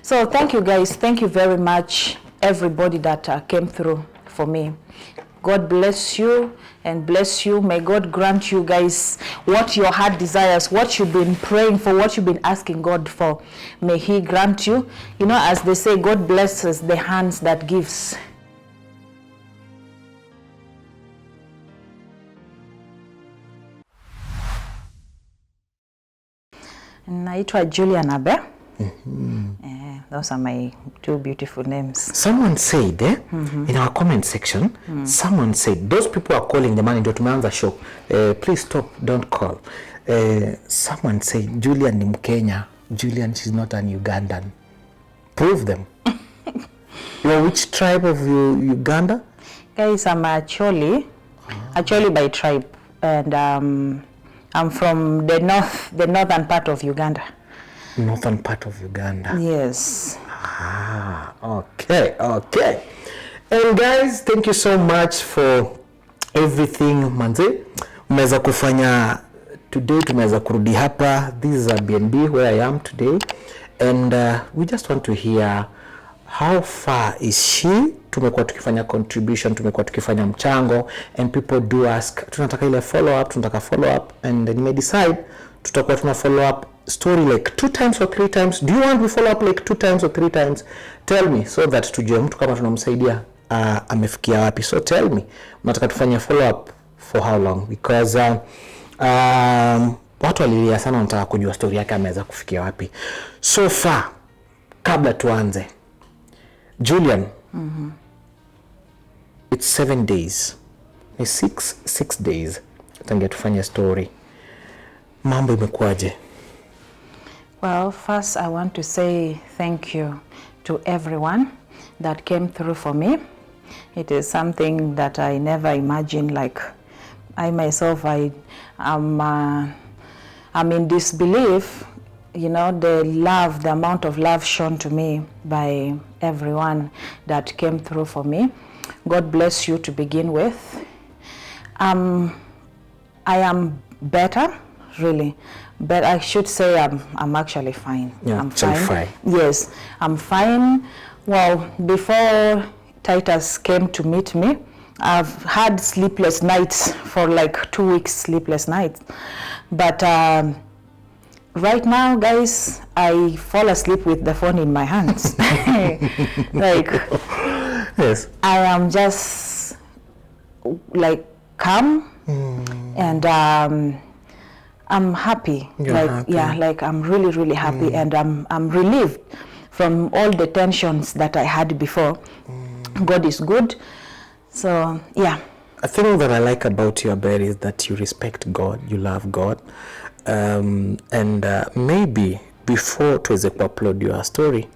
So thank you guys. Thank you very much, everybody that came through for me. God bless you and bless you. May God grant you guys what your heart desires, what you've been praying for, what you've been asking God for. May He grant you. You know, as they say, God blesses the hands that gives. Naitwa Julia Nabe. Those are my two beautiful names. Someone said in our comment section, someone said, those people are calling the man ndio tumeanza show. Please stop, don't call. Someone said, Julian ni Mkenya. Julian, she's not an Ugandan. Prove them. You're which tribe of Uganda? Guys, I'm actually by tribe. And I'm from the northern part of Uganda. Northern part of Uganda. Yes. Okay. And guys, thank you so much for everything, manze. Umeweza kufanya today, tumeweza kurudi hapa. This is a BNB where I am today. And we just want to hear how far is she. Tumekuwa tukifanya contribution, tumekuwa tukifanya mchango, and people do ask, tunataka ile follow up, and then we decide tutakuwa tuna follow up story like 2 times or 3 times. Do you want to follow up like 2 times or 3 times? Tell me, so that tujue mtu kama tunamsaidia amefikia wapi. So tell me, unataka tufanye follow up for how long? Because watu walilia sana, wanataka kujua story yake ameweza kufikia wapi. So far, kabla tuanze, Julian, it's 7 days. It's 6 days. Tangia tufanye story. Mambo imekuaje? Well, first I want to say thank you to everyone that came through for me. It is something that I never imagined. Like I myself, I'm in disbelief. You know, the amount of love shown to me by everyone that came through for me. God bless you to begin with. I am better, really. But I should say I'm actually fine. Yeah, I'm fine. Yes, I'm fine. Well, before Titus came to meet me, I've had sleepless nights for like 2 weeks, sleepless nights. But right now, guys, I fall asleep with the phone in my hands. Like, yes, I am just like calm and I'm happy. Happy. Yeah, like I'm really happy, and I'm relieved from all the tensions that I had before. God is good. So yeah. A thing that I like about you, Abel, is that you respect God, you love God. And maybe before tuweze upload your story,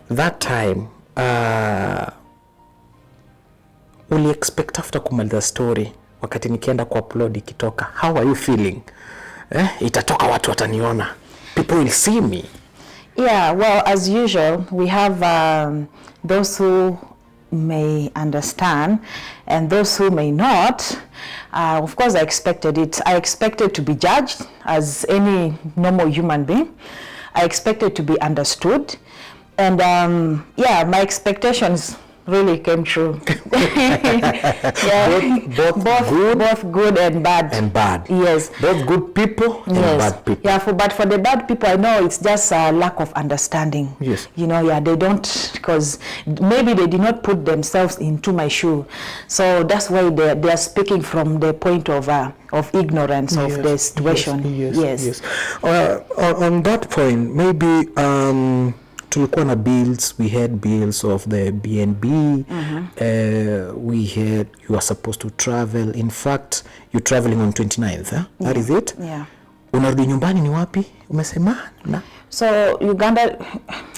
that time uli expect after kumaliza story, wakati nikienda upload ikitoka, how are you feeling? Itatoka watu wataniona, people will see me. Yeah, well, as usual, we have those who may understand and those who may not. Of course, I expected it. I expected to be judged as any normal human being. I expected to be understood. And yeah, my expectations really came true. Yeah. Both good and bad. And bad. Yes. Both good people and bad people. Yeah, but for the bad people, I know it's just a lack of understanding. Yes. You know, yeah, they don't, because maybe they did not put themselves into my shoe. So that's why they are speaking from the point of ignorance of the situation. Yes. On that point, maybe tulikuwa na bills, we had bills of the BNB, we had, you are supposed to travel. In fact, you're traveling on 29th, huh? Yeah. That is it? Yeah. Unarudi nyumbani ni wapi? Umesema? Na? So Uganda,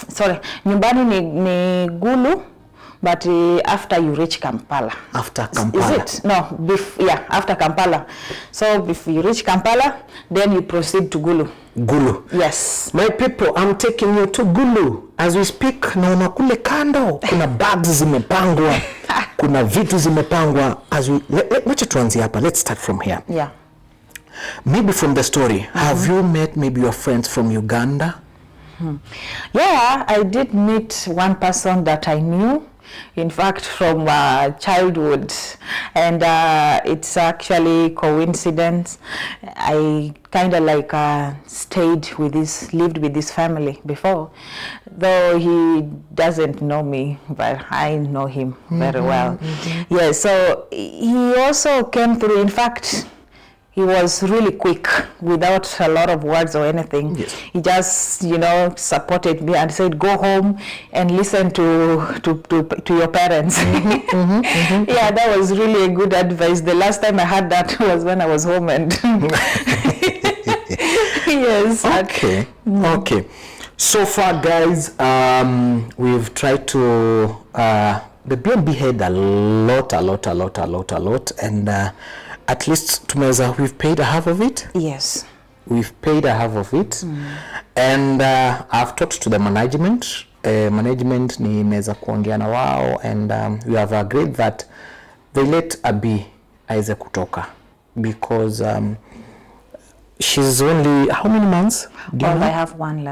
sorry, nyumbani ni Gulu, but after you reach Kampala. After Kampala? Is it? No, after Kampala. So if you reach Kampala, then you proceed to Gulu. Gulu. Yes. My people, I'm taking you to Gulu. As we speak, naona kule kando, kuna bags zimepangwa, kuna vitu zimepangwa. As we, wacha tuanzie hapa. Let's start from here. Yeah. Maybe from the story, have you met maybe your friends from Uganda? Yeah, I did meet one person that I knew, in fact, from childhood, and it's actually coincidence. I kind of like lived with this family before, though he doesn't know me, but I know him very well. Yeah, so he also came through. In fact, he was really quick without a lot of words or anything. Yes. He just, supported me and said, go home and listen to your parents. Yeah, that was really a good advice. The last time I had that was when I was home and yes. Okay. Okay. So far, guys, we've tried to the BNB had a lot, and at least we've paid a half of it. Yes. We've paid a half of it, and I've talked to the management. Management nimeweza kuongea na wao, and we have agreed that they let Abi aweze kutoka because she's only how many months? Well, I have 1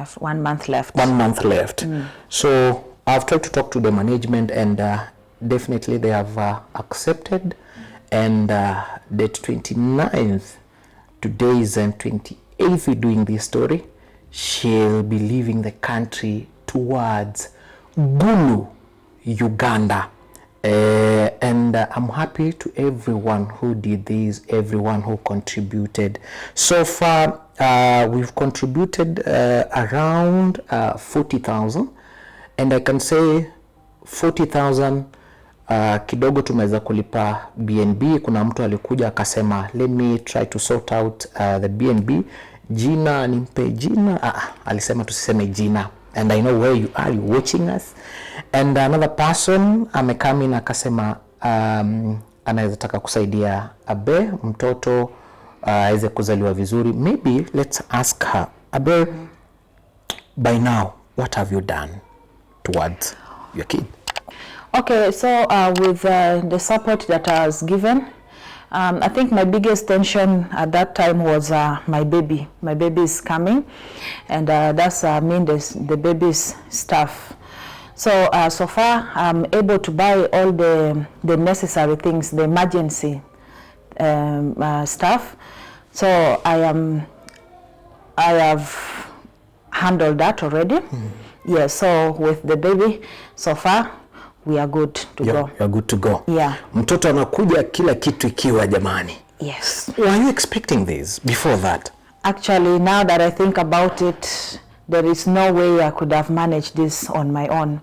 month left. 1 month left. So I've tried to talk to the management, and definitely they have accepted. And date 29th, today is 28th, we're doing this story. She'll be leaving the country towards Gulu, Uganda. And I'm happy to everyone who did this, everyone who contributed. So far, we've contributed around 40,000, and I can say 40,000 kidogo tumeweza kulipa BNB. Kuna mtu alikuja akasema let me try to sort out the BNB. Jina nimpe jina, alisema tusiseme jina, and I know where you are, you watching us. And another person amekami na akasema anaweza taka kusaidia Abe mtoto aweze kuzaliwa vizuri. Maybe let's ask her, Abe, by now what have you done towards your kid? Okay, so with the support that I was given, I think my biggest tension at that time was my baby. My baby is coming, and that's the baby's stuff. So so far, I'm able to buy all the necessary things, the emergency stuff. So I have handled that already. Yeah, so with the baby, so far, we are good to go. You're good to go. Yeah. Mtoto anakuja kila kitu ikiwa jamani. Yes. Were you expecting this before that? Actually, now that I think about it, there is no way I could have managed this on my own.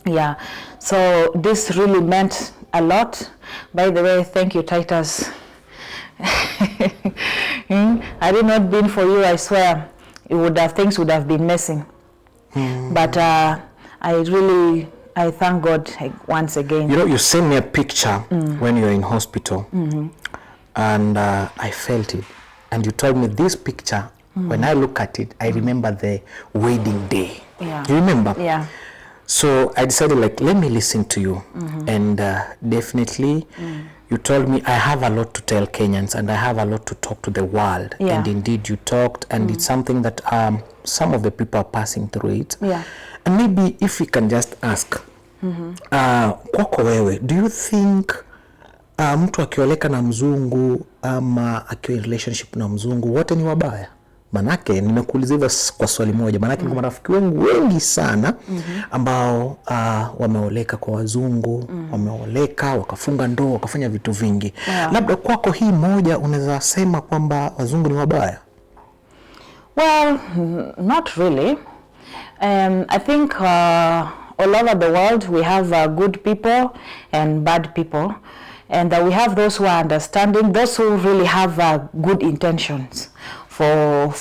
Yeah. So this really meant a lot. By the way, thank you, Titus. Had it not been for you, I swear, things would have been missing. But I thank God once again. You know, you sent me a picture when you're in hospital, and I felt it. And you told me this picture, when I look at it, I remember the wedding day. Yeah. You remember? Yeah. So I decided, let me listen to you. And definitely, you told me I have a lot to tell Kenyans, and I have a lot to talk to the world. Yeah. And indeed, you talked, and it's something that some of the people are passing through it. Yeah. And maybe if we can just ask, kwako wewe, do you think mtu akioleka na mzungu ama akiwa in relationship na mzungu wote ni wabaya? Manake nimekuuliza hivyo kwa swali moja, manake kuna marafiki wengi sana ambao wameoleka kwa wazungu, wameoleka wakafunga ndoa, wakafanya vitu vingi. Labda kwako hii moja unaweza sema kwamba wazungu ni wabaya? Well, not really. I think all over the world we have good people and bad people, and we have those who are understanding, those who really have good intentions for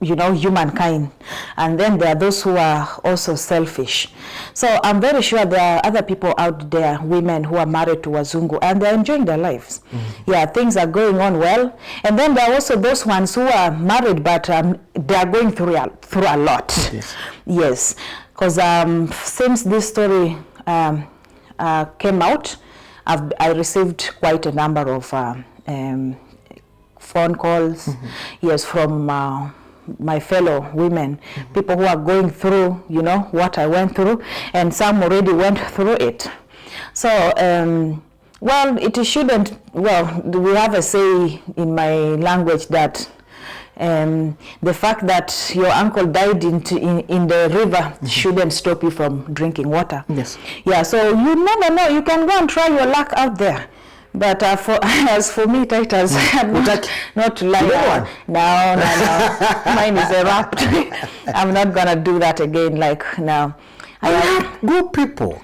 humankind, and then there are those who are also selfish. So I'm very sure there are other people out there, women who are married to wazungu, and they're enjoying their lives. Yeah, things are going on well. And then there are also those ones who are married, but they are going through a lot. Yes, because since this story came out, I received quite a number of phone calls, yes, from my fellow women, people who are going through, you know, what I went through, and some already went through it. So, well, it shouldn't, well, we have a say in my language that the fact that your uncle died in the river shouldn't stop you from drinking water. Yes. Yeah, so you never know. You can go and try your luck out there. But as for me, Titus, not to lie. No. Mine is a wrap. I'm not going to do that again. Like, no. I have good people.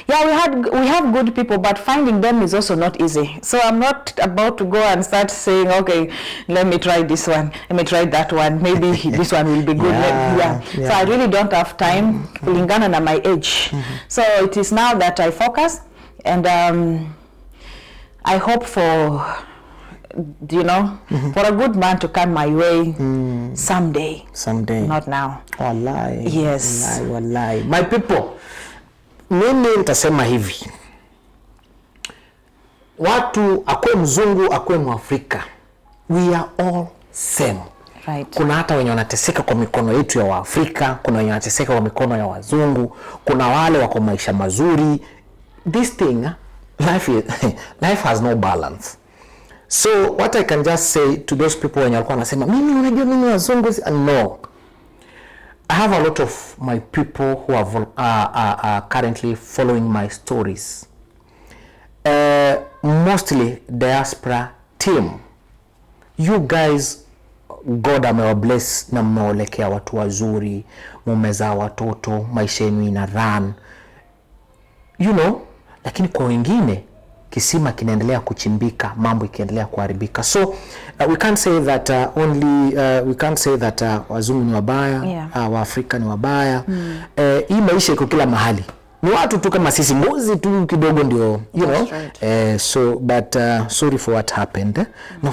Yeah, we have good people, but finding them is also not easy. So I'm not about to go and start saying, okay, let me try this one, let me try that one, maybe this one will be good. Yeah. So I really don't have time, kulingana na my age. So it is now that I focus, and I hope for, you know, for a good man to come my way someday. Someday. Not now. Wallahi. Yes. Wallahi. My people, mimi nitasema hivi, watu akwe mzungu akwe mwafrika, we are all same. Right. Kuna hata wenye wanateseka kwa mikono yetu ya Waafrika, kuna wenye wanateseka kwa mikono ya wazungu, kuna wale wako maisha mazuri. This thing, life has no balance. So what I can just say to those people wenye walikuwa wanasema mimi unajua mimi wazungu, no. I have a lot of my people who are currently following my stories. Mostly diaspora team. You guys, God amewabless na mmewalekea watu wazuri, mumezaa watoto, maisha yenu ina run. You know, lakini kwa wengine kisima kinaendelea kuchimbika, mambo ikiendelea kuharibika. So we can't say that we can't say that wazungu ni wabaya, Waafrika ni wabaya. Hii maisha iko kila mahali. Ni watu tu kama sisi, mbuzi tu kidogo ndio, you know. Right. So but sorry for what happened. Na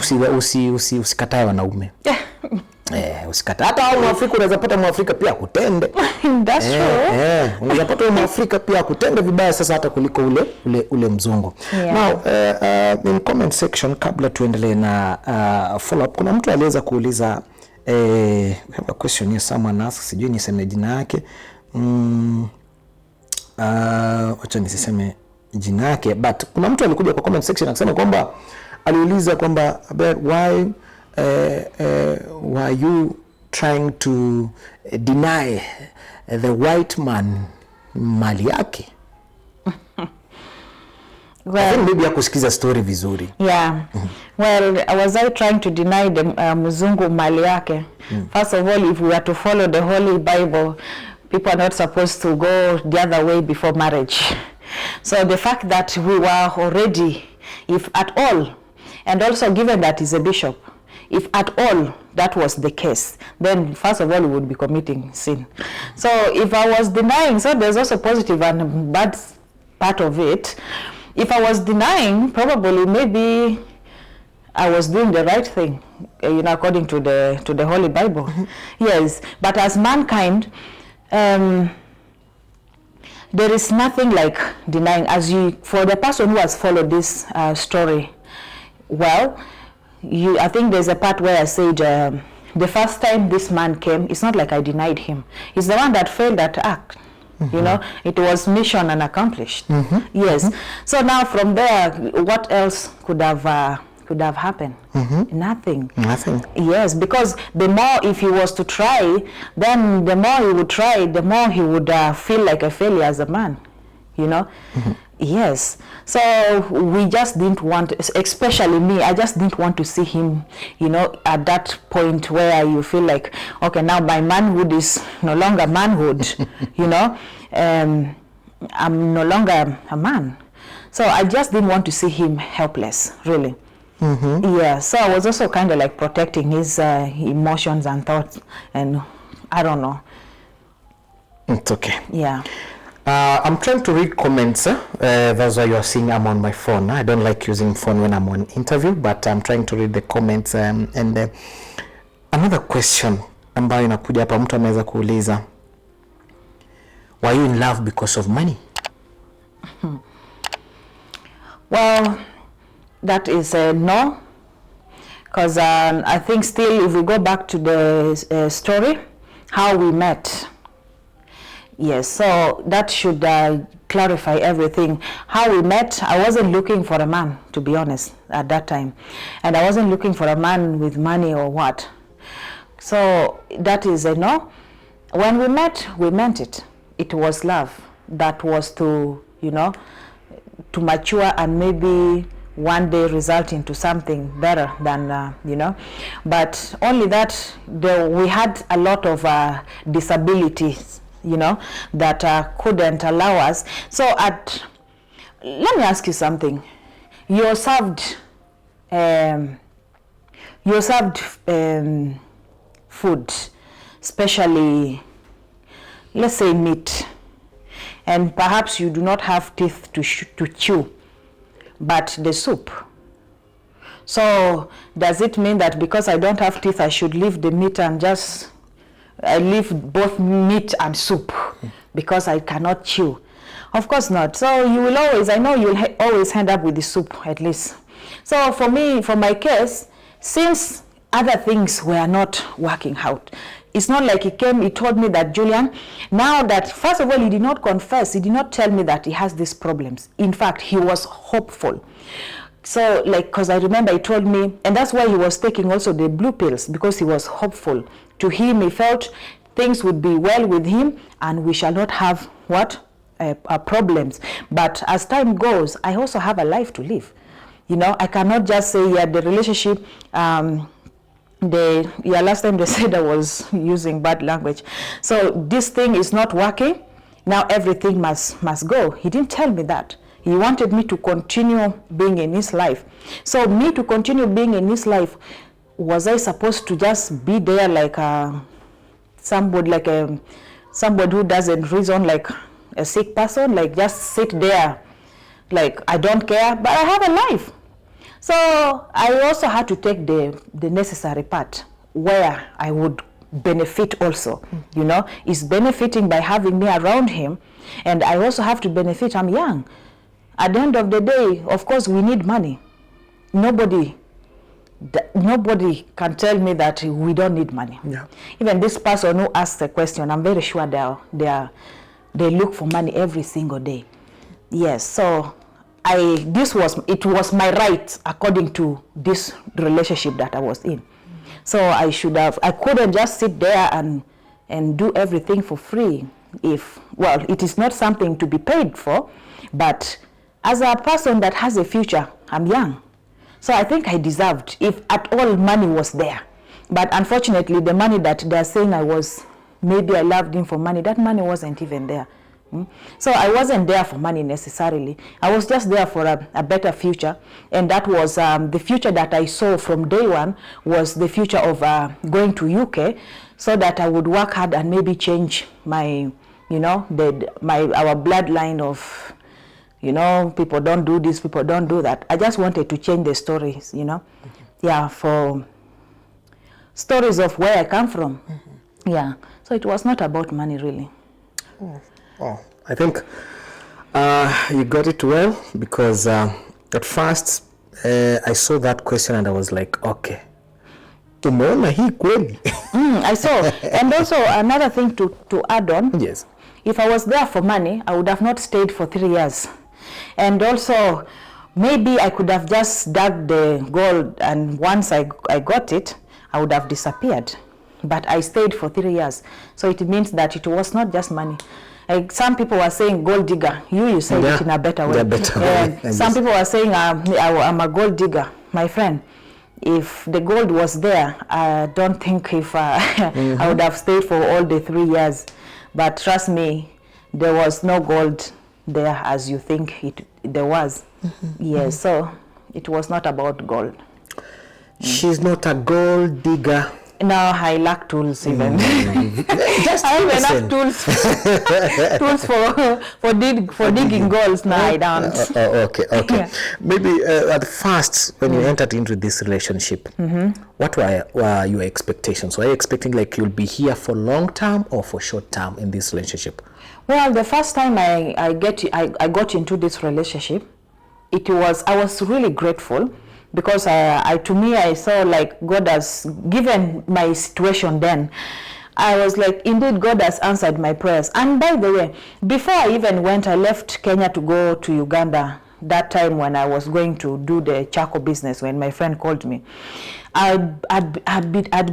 usikatae wanaume. Usikatae. Hata au Mwafrika unaweza pata Mwafrika pia akutende. That's true. Unaweza pata Mwafrika pia akutende vibaya sasa hata kuliko ule mzungu. Now in comment section, kabla tuendelee na follow up, kuna mtu aliweza kuuliza we have a question here, someone asked, sijui niseme jina yake. Wacha nisiseme jina yake, but kuna mtu alikuja kwa comment section akisema kwamba aliuliza kwamba why were you trying to deny the white man mali yake? Well, maybe ya kusikiza story vizuri. Yeah. Well, was I trying to deny the mzungu mali yake? First of all, if we are to follow the Holy Bible, people are not supposed to go the other way before marriage. So the fact that we were already, if at all, and also given that he's a bishop, if at all that was the case, then first of all we would be committing sin. So if I was denying, so there's also positive and bad part of it. If I was denying, probably maybe I was doing the right thing, you know, according to the Holy Bible. Yes, but as mankind, there is nothing like denying. For the person who has followed this story, well, I think there's a part where I said the first time this man came, it's not like I denied him. It's the one that failed that act. You know, it was mission and accomplished. Yes. So now from there, what else could have happened? Nothing. Yes, because the more, if he was to try, then the more he would try, the more he would feel like a failure as a man, you know. Yes. So we just didn't want, especially me, I just didn't want to see him, you know, at that point where you feel like, okay, now my manhood is no longer manhood, you know, I'm no longer a man. So I just didn't want to see him helpless, really. Yeah, so I was also kind of like protecting his emotions and thoughts, and I don't know. It's okay. Yeah. I'm trying to read comments. That's why you're seeing I'm on my phone. I don't like using phone when I'm on interview, but I'm trying to read the comments. And another question ambayo inakuja hapa, mtu ameweza kuuliza, were you in love because of money? Well, that is a no, because I think still if we go back to the story, how we met. Yes, so that should clarify everything. How we met, I wasn't looking for a man, to be honest, at that time. And I wasn't looking for a man with money or what. So that is a no. When we met, we meant it. It was love that was to, you know, to mature and maybe one day result into something better than, you know. But only that, we had a lot of disabilities, you know, that couldn't allow us. So let me ask you something. You served food, especially, let's say, meat, and perhaps you do not have teeth to chew, but the soup. So does it mean that because I don't have teeth, I should leave the meat and just leave both meat and soup because I cannot chew? Of course not. So you will always, I know you will always end up with the soup at least. So for me, for my case, since other things were not working out, it's not like he told me that, Julian, now that, first of all, he did not confess, he did not tell me that he has these problems. In fact, he was hopeful. So, like, because I remember he told me, and that's why he was taking also the blue pills, because he was hopeful. To him, he felt things would be well with him and we shall not have what? Problems. But as time goes, I also have a life to live. You know, I cannot just say, yeah, the relationship, last time they said I was using bad language. So this thing is not working. Now everything must go. He didn't tell me that. He wanted me to continue being in his life. So me to continue being in his life, was I supposed to just be there like somebody who doesn't reason, like a sick person, like just sit there, like I don't care, but I have a life. So I also had to take the necessary part where I would benefit also, you know, is benefiting by having me around him. And I also have to benefit, I'm young. At the end of the day, of course, we need money. Nobody can tell me that we don't need money. Yeah. Even this person who asked the question, I'm very sure they look for money every single day. Yes, so it was my right according to this relationship that I was in. So I couldn't just sit there and do everything for free. It is not something to be paid for, but as a person that has a future, I'm young. So I think I deserved, if at all money was there. But unfortunately, the money that they're saying maybe I loved him for money, that money wasn't even there. So I wasn't there for money necessarily. I was just there for a better future. And that was the future that I saw from day one was the future of going to UK so that I would work hard and maybe change my, you know, our bloodline of, you know, people don't do this, people don't do that. I just wanted to change the stories, you know. Yeah, for stories of where I come from. Yeah, so it was not about money really. Oh, I think you got it well, because at first I saw that question and I was like, okay, umeona hii kweli? I saw. And also another thing to add on. Yes. If I was there for money, I would have not stayed for 3 years. And also, maybe I could have just dug the gold, and once I got it, I would have disappeared. But I stayed for 3 years. So it means that it was not just money. Like some people were saying gold digger. You said it in a better way. Some people were saying I'm a gold digger. My friend, if the gold was there, I don't think if I would have stayed for all the 3 years. But trust me, there was no gold there as you think there was. Yes, so it was not about gold. She's not a gold digger. No, I lack tools even. Just I have enough tools for digging gold. No, I don't. Okay. Yeah. Maybe at first, when you entered into this relationship, what were your expectations? Were you expecting like you'll be here for long term or for short term in this relationship? Well, the first time I got into this relationship, I was really grateful because to me, I saw like God has given my situation then. I was like, indeed, God has answered my prayers. And by the way, before I even went, I left Kenya to go to Uganda. That time when I was going to do the charcoal business, when my friend called me, I'd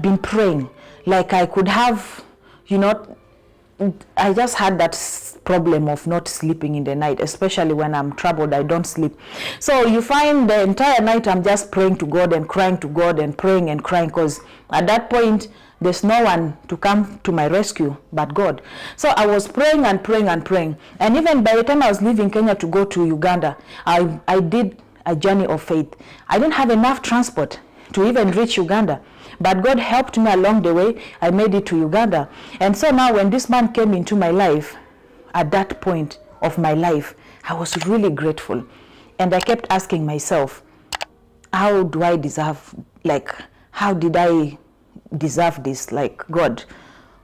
been praying. Like I could have, you know, I just had that problem of not sleeping in the night, especially when I'm troubled, I don't sleep. So you find the entire night I'm just praying to God and crying to God and praying and crying, because at that point, there's no one to come to my rescue but God. So I was praying and praying and praying. And even by the time I was leaving Kenya to go to Uganda, I did a journey of faith. I didn't have enough transport to even reach Uganda, but God helped me along the way. I made it to Uganda. And so now when this man came into my life, at that point of my life, I was really grateful. And I kept asking myself, how do I deserve, like, how did I deserve this? Like, God,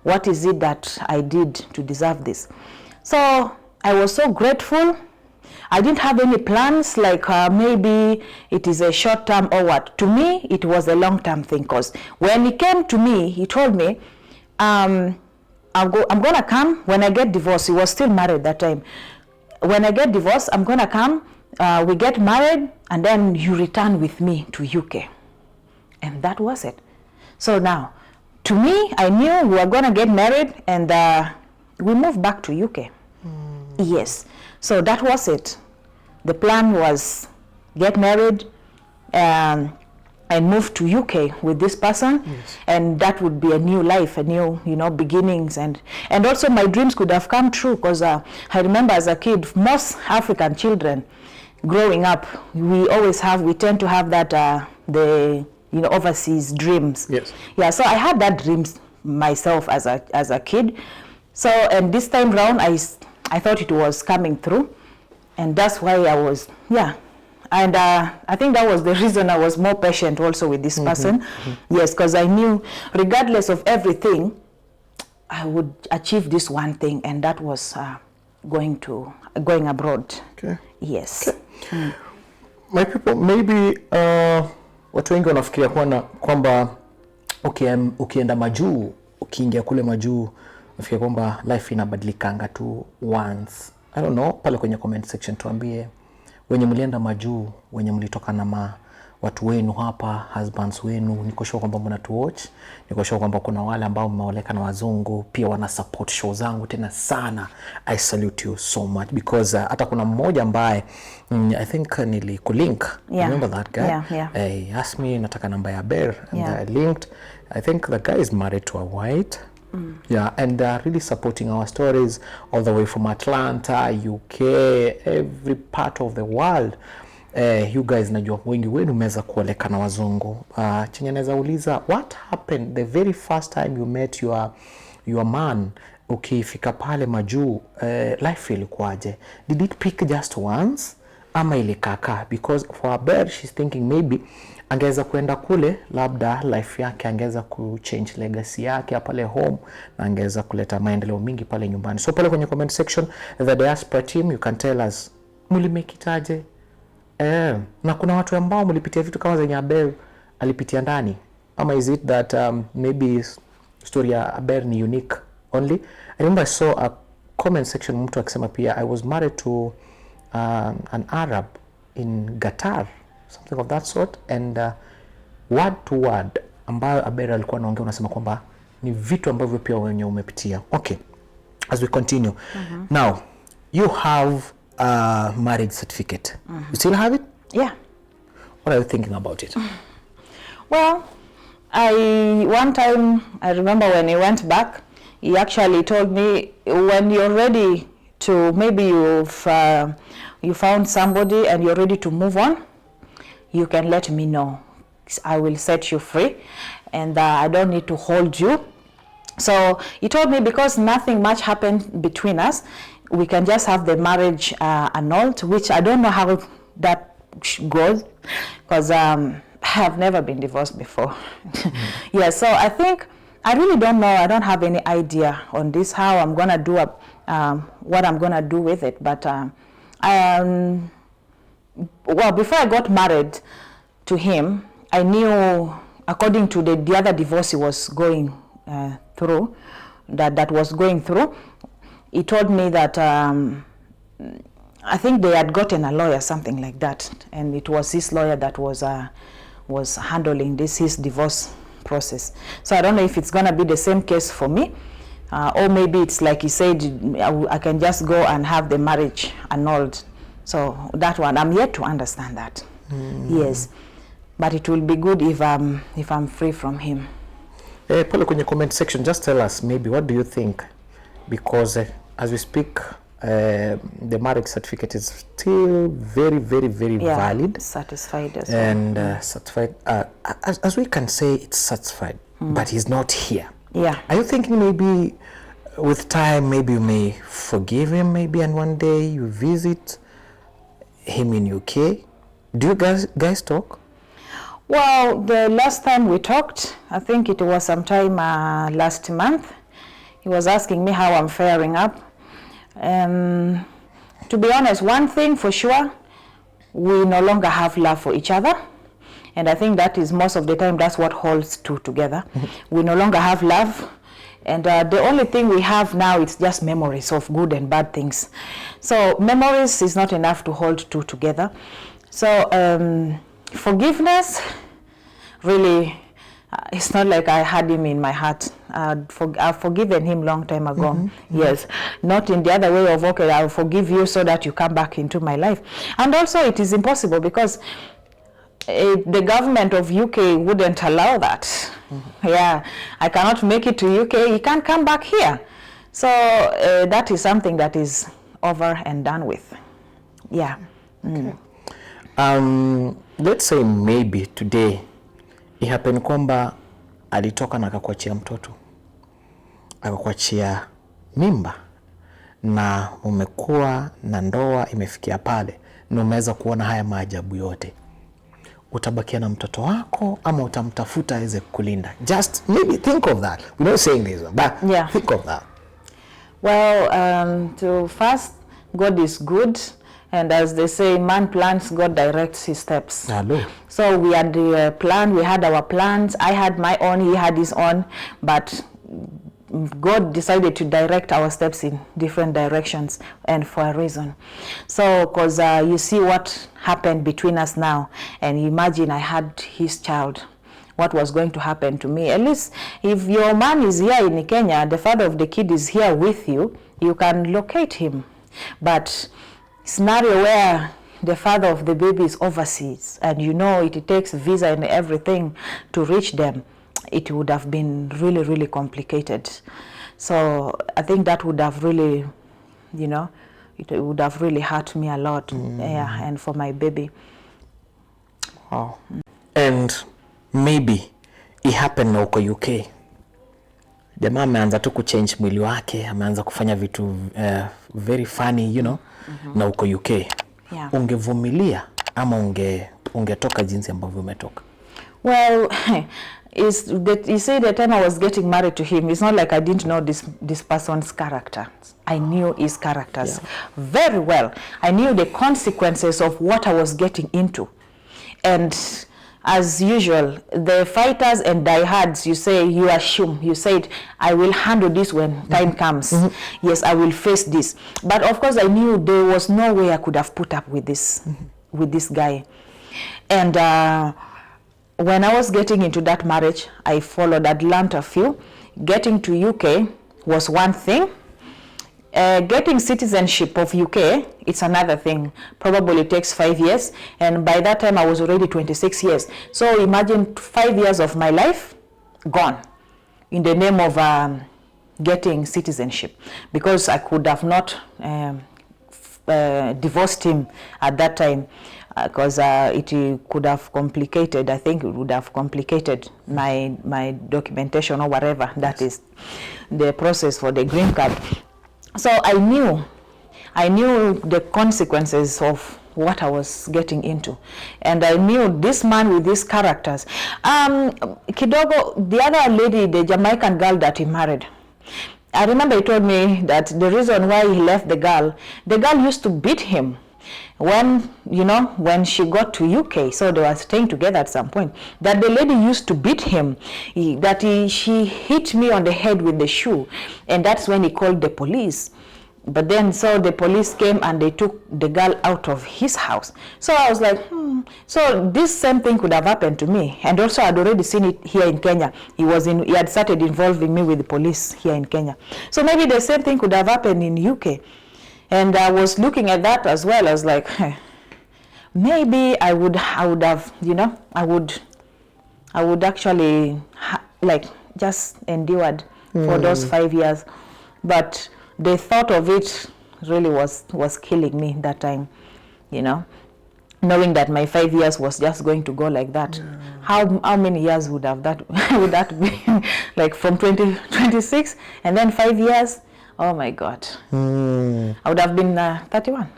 what is it that I did to deserve this? So I was so grateful. I didn't have any plans, like maybe it is a short term or what. To me, it was a long term thing, because when he came to me, he told me, I'm gonna come when I get divorced. He was still married that time. When I get divorced, I'm gonna come, we get married, and then you return with me to UK. And that was it. So now, to me, I knew we were gonna get married, and we moved back to UK. Yes. So that was it. The plan was get married and move to UK with this person. Yes. And that would be a new life, a new, you know, beginnings. And also my dreams could have come true, because I remember as a kid, most African children growing up, we tend to have that, the, you know, overseas dreams. Yes. Yeah, so I had that dreams myself as a kid. So, and this time round, I thought it was coming through, and that's why I was, yeah. And I think that was the reason I was more patient also with this person. Yes, because I knew regardless of everything, I would achieve this one thing, and that was going abroad. Okay. Yes. Okay. My people, maybe watu wengi wanafikiria kwamba ukienda majuu, ukiingia kule majuu, nafikiria kwamba life inabadilikanga tu once. I don't know, pale kwenye comment section tuambie wenye mlienda majuu, wenye mlitoka na watu wenu hapa, husbands wenu. Niko sure kwamba mnatu watch. Niko sure kwamba kuna wale ambao mmeoleka na wazungu pia wana support show zangu tena sana. I salute you so much, because hata kuna mmoja ambaye I think nilikulink. Yeah. Remember that guy? Yeah. He asked me nataka namba ya Bear, and I linked. I think the guy is married to a white. Yeah, and really supporting our stories all the way from Atlanta, UK, every part of the world. You guys, najua wengi wenu mmeweza kuoleka na wazungu. Chenye naweza uliza, what happened the very first time you met your man? Ukifika pale majuu, life ilikuwaje? Did it pick just once ama ilikaka? Because for a Bear, she's thinking maybe angeza kuenda kule, labda life yake angeza kuchange legacy yake pale home, na angeza kuleta maendeleo mingi pale nyumbani. So pale kwenye comment section, the diaspora team, you can tell us mulimekitaje. Na kuna watu ambao mulipitia vitu kama zenye Abel alipitia ndani, ama is it that maybe story ya Abel ni unique only? I remember I saw a comment section mtu akisema pia, I was married to an Arab in Qatar, something of that sort, and word to word ambayo Abel alikuwa anaongea, unasema kwamba ni vitu ambavyo pia wenye umepitia. Okay, as we continue. Now, you have a marriage certificate. You still have it? Yeah. What are you thinking about it? Well, one time, I remember when he went back, he actually told me, when you're ready to, maybe you found somebody and you're ready to move on, you can let me know. I will set you free, and I don't need to hold you. So he told me, because nothing much happened between us, we can just have the marriage annulled, which I don't know how that goes, because I have never been divorced before. Yeah, so I think, I really don't know, I don't have any idea on this, how I'm going to do, what I'm going to do with it. But, well, before I got married, to him, I knew, according to the other divorce he was going through, that was going through, he told me that I think they had gotten a lawyer, something like that, and it was his lawyer that was handling his divorce process. So I don't know if it's gonna be the same case for me, or maybe it's like he said, I can just go and have the marriage annulled. So that one, I'm yet to understand that. Yes, but it will be good if I'm free from him. Pale kwenye comment section, just tell us maybe what do you think, because as we speak, the marriage certificate is still very valid, satisfied as and well. certified. As we can say, it's certified, but he's not here. Yeah. Are you thinking maybe with time, maybe you may forgive him, maybe, and one day you visit him in UK? Do you guys talk? Well, the last time we talked, I think it was sometime last month, he was asking me how I'm faring up. To be honest, one thing for sure, we no longer have love for each other. And I think that is most of the time, that's what holds two together. We no longer have love. And the only thing we have now is just memories of good and bad things. So memories is not enough to hold two together. So forgiveness, really, it's not like I had him in my heart. I've forgiven him long time ago. Yes, not in the other way of, okay, I'll forgive you so that you come back into my life. And also it is impossible because the government of UK wouldn't allow that. Yeah, I cannot make it to UK, he can't come back here. So that is something that is over and done with. Yeah. Okay. Let's say maybe today ihappen kwamba alitoka na akakuachia mtoto, akakuachia mimba, na umekuwa na ndoa imefikia pale na umeweza kuona haya maajabu yote, utabakia na mtoto wako ama utamtafuta aweze kulinda? Just maybe think of that. We're not saying this, but yeah, think of that. Well, to first, God is good. And as they say, man plans, God directs his steps. Hello. So we had the plan, we had our plans. I had my own, he had his own. But God decided to direct our steps in different directions, and for a reason. So, because you see what happened between us now, and imagine I had his child, what was going to happen to me. At least if your man is here in Kenya, the father of the kid is here with you, you can locate him. But scenario where the father of the baby is overseas, and you know it takes visa and everything to reach them, it would have been really complicated. So I think that would have really, you know, it would have really hurt me a lot. Yeah, and for my baby. Wow. And maybe it happened na uko UK, jamaa ameanza tu kuchange mwili wake, ameanza kufanya vitu very funny, you know, na uko UK. Yeah. Ungevumilia ama ungetoka jinsi ambavyo umetoka? Well, you see, the time I was getting married to him, it's not like I didn't know this person's character. I knew his characters very well. I knew the consequences of what I was getting into. And as usual, the fighters and diehards, you say, you assume, you said, I will handle this when time comes. Yes, I will face this. But of course, I knew there was no way I could have put up with this, with this guy. And when I was getting into that marriage, I followed, I'd learned a few. Getting to UK was one thing. Getting citizenship of UK, it's another thing. Probably takes 5 years, and by that time I was already 26 years. So imagine 5 years of my life gone in the name of getting citizenship, because I could have not divorced him at that time, because it could have complicated, I think it would have complicated my documentation or whatever, that is the process for the green card. So I knew the consequences of what I was getting into. And I knew this man with these characters. Kidogo, the other lady, the Jamaican girl that he married, I remember he told me that the reason why he left the girl used to beat him. When, you know, when she got to UK, so they were staying together at some point, that the lady used to beat him, she hit me on the head with the shoe, and that's when he called the police. But then, so the police came and they took the girl out of his house. So I was like, so this same thing could have happened to me. And also I'd already seen it here in Kenya. He had started involving me with the police here in Kenya. So maybe the same thing could have happened in UK. And I was looking at that as well. I was like, maybe I would have, you know, I would actually like just endured for those 5 years. But the thought of it really was killing me that time, you know, knowing that my 5 years was just going to go like that. How many years would that be? Like from 26 and then 5 years? Oh my God. I would have been 31.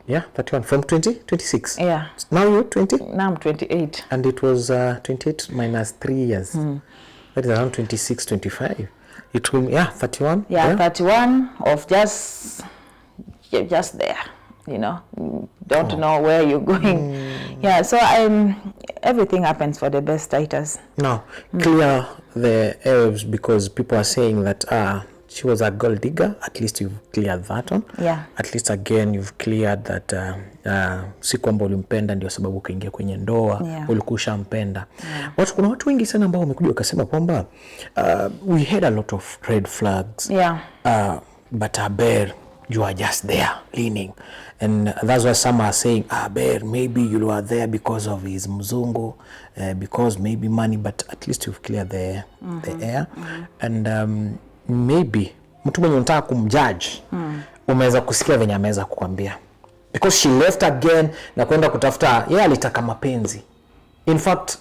Yeah, 31 from 26. Yeah. Now you're 20? Now I'm 28. And it was 28 minus 3 years. That is around 26, 25. It will, 31. Yeah, 31 of just there, you know, don't know where you're going. Yeah, so everything happens for the best, Titus. Now, clear the airwaves, because people are saying that she was a gold digger. At least you've cleared that one. Yeah. At least again you've cleared that si kwamba ulimpenda ndio sababu ukaingia kwenye ndoa, ulikusha mpenda. Kuna watu wengi sana ambao wamekuja wakasema kwamba we had a lot of red flags. Yeah. But Aber, you are just there leaning. And that's why some are saying, Aber, maybe you are there because of his mzungu, because maybe money, but at least you've cleared the air. And maybe mtu mwenye unataka kumjudge umeweza kusikia venye ameweza kukwambia, because she left again na kwenda kutafuta, yeye alitaka mapenzi. In fact,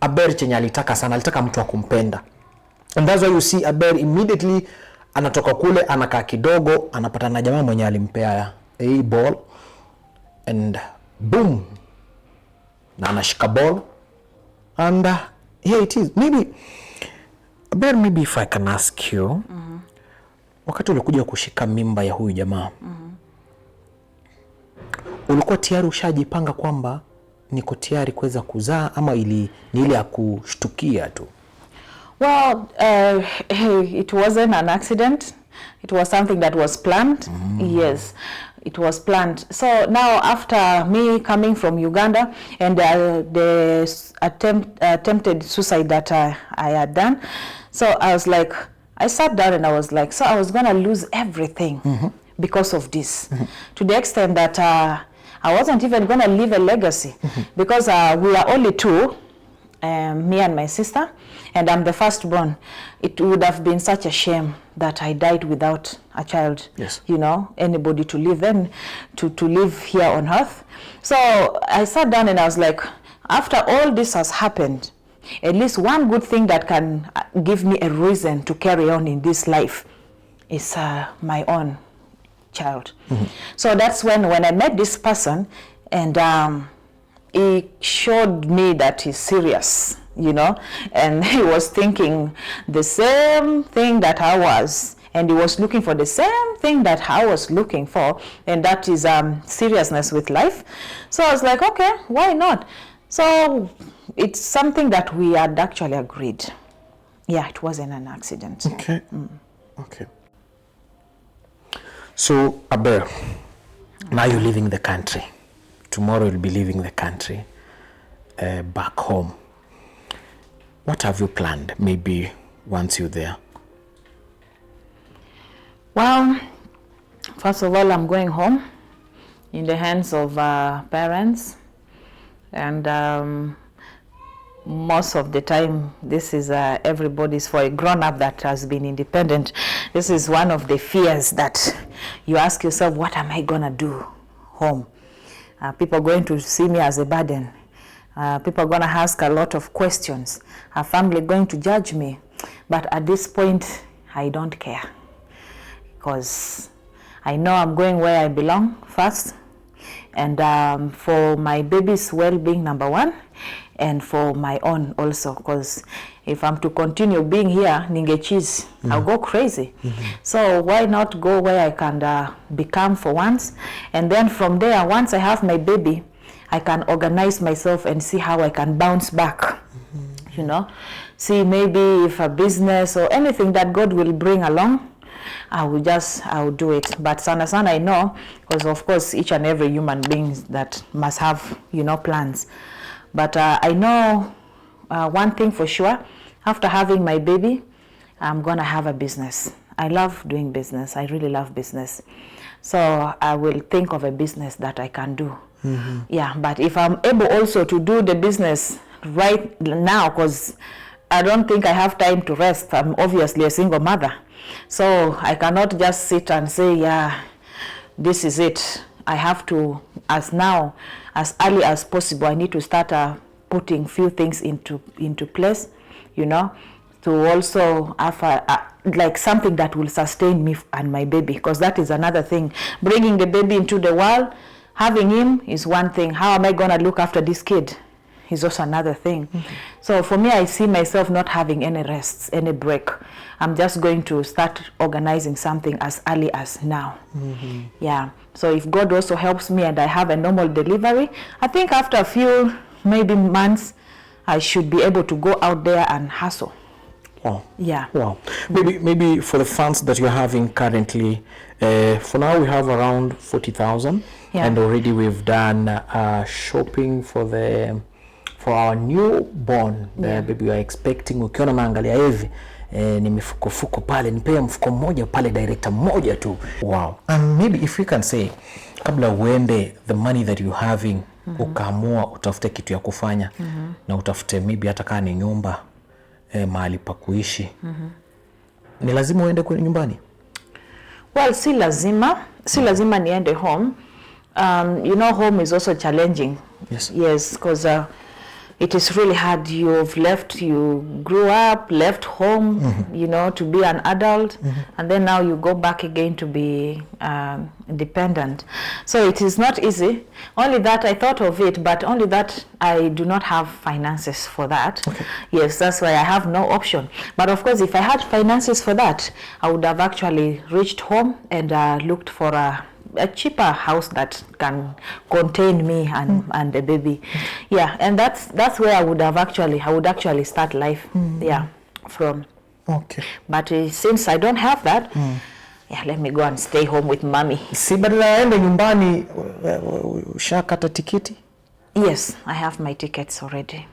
Aber chenye alitaka sana, alitaka mtu akumpenda. And that's why you see Aber immediately anatoka kule, anakaa kidogo, anapata na jamaa mwenye alimpea a ball, and boom, na anashika ball, and here it is. Maybe if I can ask you, wakati ulikuja kushika mimba ya huyu jamaa, ulikuwa tayari ushajipanga kwamba niko tayari kuweza kuzaa, ama ni ile ya kushtukia tu? Well, it wasn't an accident. It was something that was planned. Yes, it was planned. So now, after me coming from Uganda and the attempted suicide that I had done, so I was like, I sat down and I was like, so I was going to lose everything because of this, to the extent that I wasn't even going to leave a legacy, because we are only two, me and my sister, and I'm the firstborn. It would have been such a shame that I died without a child, you know, anybody to live in, to live here on earth. So I sat down and I was like, after all this has happened, at least one good thing that can give me a reason to carry on in this life is my own child. So that's when I met this person, and he showed me that he's serious, you know, and he was thinking the same thing that I was, and he was looking for the same thing that I was looking for, and that is seriousness with life. So I was like, okay, why not? So it's something that we had actually agreed. Yeah, it wasn't an accident. Okay. Okay. So, Aber, now you're leaving the country. Tomorrow you'll be leaving the country back home. What have you planned, maybe once you're there? Well, first of all, I'm going home in the hands of parents. And most of the time, this is everybody's, for a grown-up that has been independent, this is one of the fears that you ask yourself, what am I going to do home? People are going to see me as a burden. People are going to ask a lot of questions. Our family going to judge me. But at this point, I don't care, because I know I'm going where I belong first. And for my baby's well-being, number one, and for my own also, because If I'm to continue being here, ningecheese, I'll go crazy. So why not go where I can become for once? And then from there, once I have my baby, I can organize myself and see how I can bounce back. You know, see maybe if a business or anything that God will bring along, I will do it. But sana I know, because of course each and every human being that must have, you know, plans. But I know one thing for sure, after having my baby, I'm gonna have a business. I love doing business. I really love business. So I will think of a business that I can do. Yeah, but if I'm able also to do the business right now, because I don't think I have time to rest. I'm obviously a single mother. So I cannot just sit and say, yeah, this is it. I have to, as early as possible, I need to start putting few things into place, you know, to also have like something that will sustain me and my baby, because that is another thing. Bringing the baby into the world, having him is one thing. How am I going to look after this kid is also another thing. So for me, I see myself not having any rests, any break. I'm just going to start organizing something as early as now. Yeah. So if God also helps me and I have a normal delivery, I think after a few maybe months, I should be able to go out there and hustle. Wow. Yeah. Wow. Maybe for the funds that you're having currently, for now we have around 40,000, and already we've done shopping for our newborn baby we are expecting. Ukiona naangalia hivi ni mifuko pale, nipea mfuko mmoja pale, director mmoja tu. Wow. And maybe if we can say, kabla uende, the money that you having, ukaamua utafute kitu ya kufanya, na utafute maybe hata kama ni nyumba, mahali pa kuishi, ni lazima uende kwa nyumbani? Well, si lazima niende home. You know, home is also challenging. Yes, because it is really hard. You grew up, left home, you know, to be an adult, and then now you go back again to be dependent. So it is not easy. Only that I thought of it, but only that I do not have finances for that. Yes, that's why I have no option. But of course, if I had finances for that, I would have actually reached home and looked for a cheaper house that can contain me and the baby. Yeah, and that's where I would actually start life. Yeah, from. Okay. But since I don't have that, yeah, let me go and stay home with mommy. Si badala yaende nyumbani, ushakata tikiti? Yes, I have my tickets already.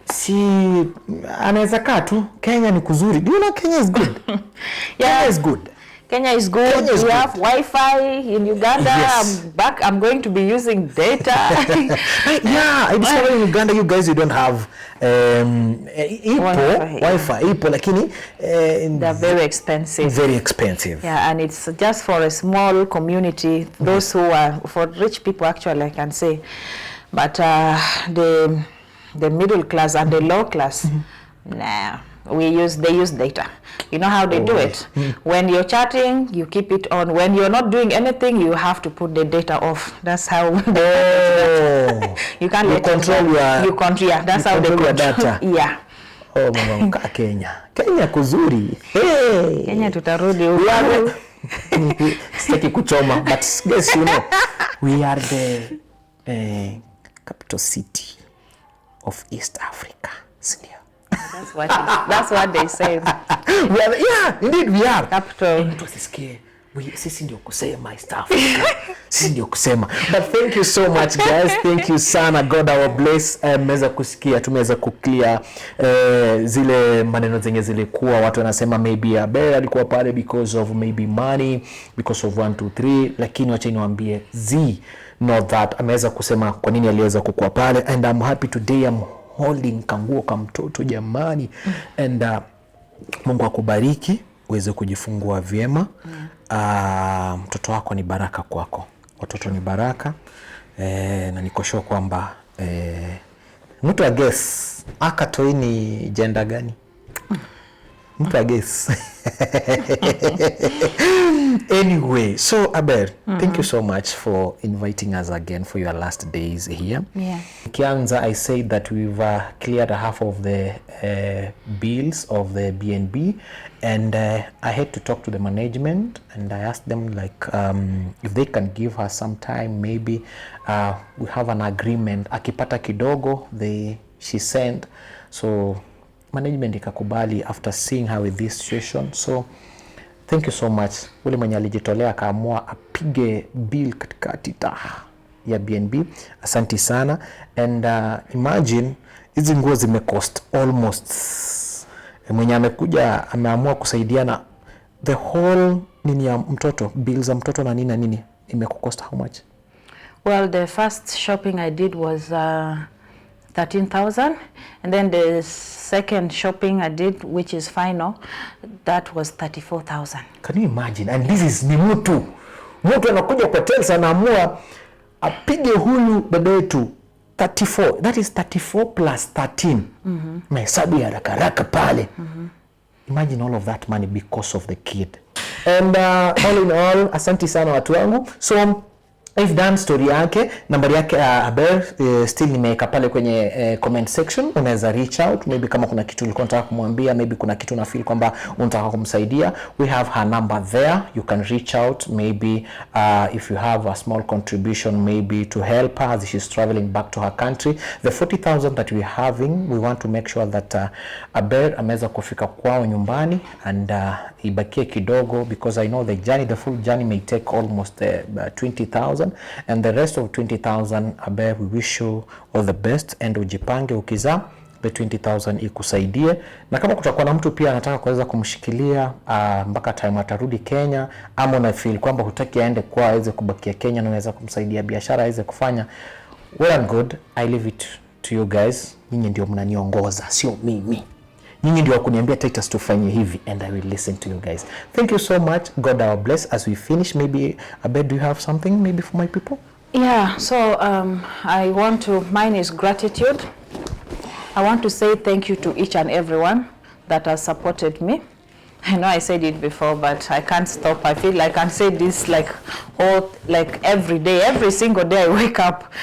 Si anaweza kaa tu, Kenya ni kuzuri. Do you know Kenya is good? Yeah. Kenya is good. Kenya is good. We have Wi-Fi in Uganda. Yes. I'm going to be using data. Yeah, I discovered in Uganda you don't have Wi-Fi. Ipo, lakini they're very expensive. Very expensive. Yeah, and it's just for a small community. Those who are, for rich people actually, I can say. But the middle class and the low class, nah. They use data. You know how they do it? When you're chatting, you keep it on. When you're not doing anything, you have to put the data off. That's how you can't let control you control. Yeah, that's how they control your data. Yeah. Oh mama, Kenya kuzuri. Hey. Kenya tutarudi huko. Sitaki kuchoma, but guess you know, we are the capital city of East Africa. That's what they say. Yeah, indeed we are. Capital. Sisi ndio kusema East Africa. Sisi ndio kusema. But thank you so much guys. Thank you sana. God our bless. Mmeweza kusikia, tumeweza kuclear zile maneno zenye zilikuwa watu wanasema maybe Abel alikuwa pale because of maybe money, because of 1 2 3, lakini wacha niwaambie not that. Ameweza kusema kwa nini aliweza kukua pale, and I'm happy today I'm holding kanguo ka mtoto jamani. And Mungu akubariki uweze kujifungua vyema. Mtoto wako ni baraka kwako. Watoto ni baraka. Na nikoshua kwamba mtu guess akatoi ni gender gani? guess. Anyway, so Aber, thank you so much for inviting us again for your last days here. Yeah. Kianza, I said that we've cleared half of the bills of the BNB, and I had to talk to the management, and I asked them like if they can give her some time, maybe we have an agreement. Akipata kidogo, she sent, so management ikakubali after seeing her with this situation. So thank you so much. Ule mwenye alijitolea akaamua apige bill katikati ya BNB. Asanti sana. And imagine hizi nguo zimecost almost, mwenye amekuja ameamua kusaidiana the whole nini ya mtoto, bills za mtoto na nini imekucost how much? Well, the first shopping I did was 13,000, and then the second shopping I did, which is final, that was 34,000. Can you imagine? And this is ni mtu anakuja kwa hotels anaamua apige huyu baba yetu 34. That is 34 plus 13. Mahesabu ya haraka pale. Imagine all of that money because of the kid. And all in all, asanti sana watu wangu. So I've done story yake, nambari yake Aber still nimeweka pale kwenye comment section. Unaweza reach out, maybe kama kuna kitu ulikuwa unataka kumwambia, maybe kuna kitu na feel kwamba unataka kumsaidia. We have her number there, you can reach out, maybe if you have a small contribution maybe to help her as she's traveling back to her country. The 40,000 that we're having, we want to make sure that Aber ameweza kufika kwao nyumbani, and ibakie kidogo, because I know the full journey may take almost 20,000, and the rest of 20,000, Aber, we wish you all the best, and ujipange ukiza the 20,000 ikusaidie, na kama kutakuwa na mtu pia anataka kuweza kumshikilia mpaka time atarudi Kenya, ama una feel kwamba hutaki aende kwa aweze kubakia Kenya na unaweza kumsaidia biashara aweze kufanya, well and good. I leave it to you guys. Nyinyi ndio mnaniongoza, sio mimi. Nyinyi ndio kuniambia Titus tufanye hivi, and I will listen to you guys. Thank you so much. God our bless. As we finish, maybe Abed, do you have something maybe for my people? Yeah, so mine is gratitude. I want to say thank you to each and everyone that has supported me. I know I said it before, but I can't stop. I feel like I can say this like every day, every single day I wake up.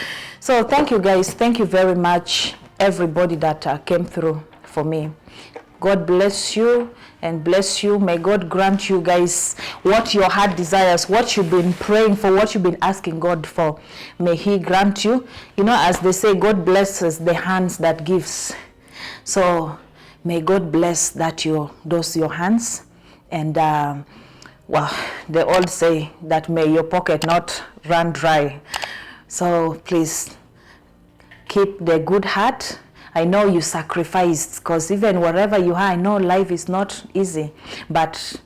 So thank you guys. Thank you very much, everybody that came through for me. God bless you and bless you. May God grant you guys what your heart desires, what you've been praying for, what you've been asking God for. May He grant you. You know, as they say, God blesses the hands that gives. So may God bless those your hands. And well, they all say that may your pocket not run dry. So please keep the good heart. I know you sacrificed, because even wherever you are, I know life is not easy, but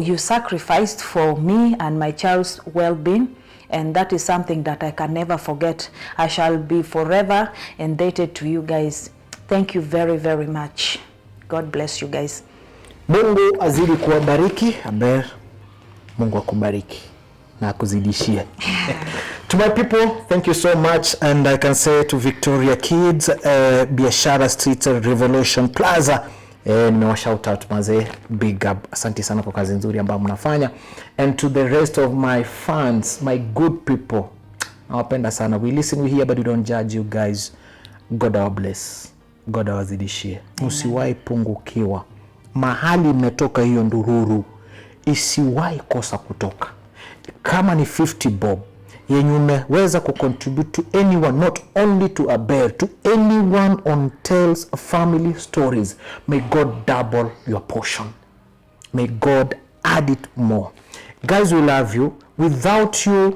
you sacrificed for me and my child's well-being, and that is something that I can never forget. I shall be forever indebted to you guys. Thank you very, very much. God bless you guys. Mungu azidi kuwabariki. Aber, Mungu akubariki na akuzidishie. To my people, thank you so much, and I can say to Victoria Kids, Biashara Street Revolution Plaza, nimewa shout out maze, big up, asante sana kwa kazi nzuri ambayo mnafanya, and to the rest of my fans, my good people, nawapenda sana. We listen, we hear, but we don't judge you guys. God our bless, God awazidishie. Usiwahi pungukiwa. Mahali imetoka hiyo ndururu, isiwahi kosa kutoka. Kama ni 50 bob yenye umeweza kucontribute to anyone, not only to Aber, to anyone on Tales Family Stories, may God double your portion. May God add it more. Guys, we love you. Without you,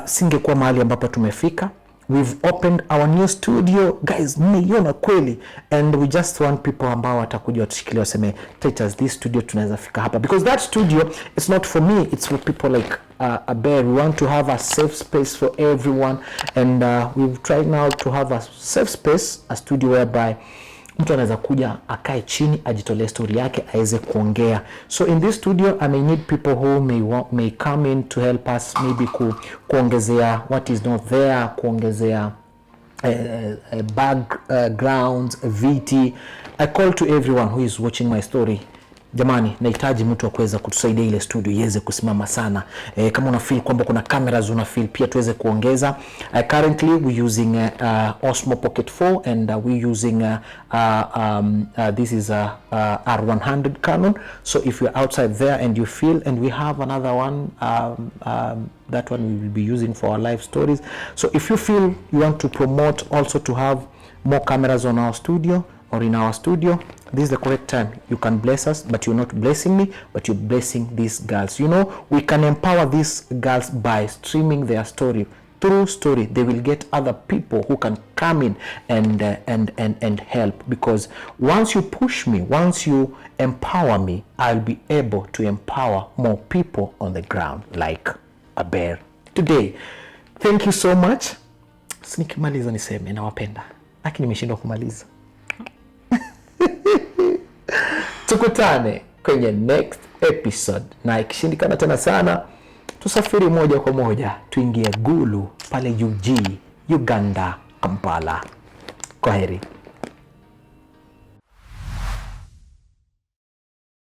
singekuwa mahali ambapo tumefika. We've opened our new studio. Guys, mmeiona kweli. And we just want people ambao watakuja watushikilia waseme, Titus, this studio tunaweza fika hapa. Because that studio, it's not for me, it's for people like Aber. We want to have a safe space for everyone. And we've tried now to have a safe space, a studio whereby mtu anaweza kuja akae chini ajitolee story yake aweze kuongea. So in this studio I may need people who may come in to help us, maybe kuongezea what is not there, kuongezea backgrounds, VT. I call to everyone who is watching my story, jamani, nahitaji mtu wa kuweza kutusaidia ile studio iweze kusimama sana. Kama una feel kwamba kuna cameras una feel pia tuweze kuongeza. Currently we using Osmo Pocket 4 and we using this is a R100 Canon. So if you're outside there and you feel, and we have another one, that one we will be using for our live stories. So if you feel you want to promote also to have more cameras on our studio or in our studio, this is the correct time. You can bless us, but you're not blessing me, but you're blessing these girls. You know, we can empower these girls by streaming their story. Through story, they will get other people who can come in and help, because once you push me, once you empower me, I'll be able to empower more people on the ground like a bear today. Thank you so much. Nikimaliza niseme nawapenda, lakini nimeshindwa kumaliza. Tukutane kwenye next episode, na ikishindikana tena sana tusafiri moja kwa moja tuingie Gulu pale UG, Uganda, Kampala. Kwaheri.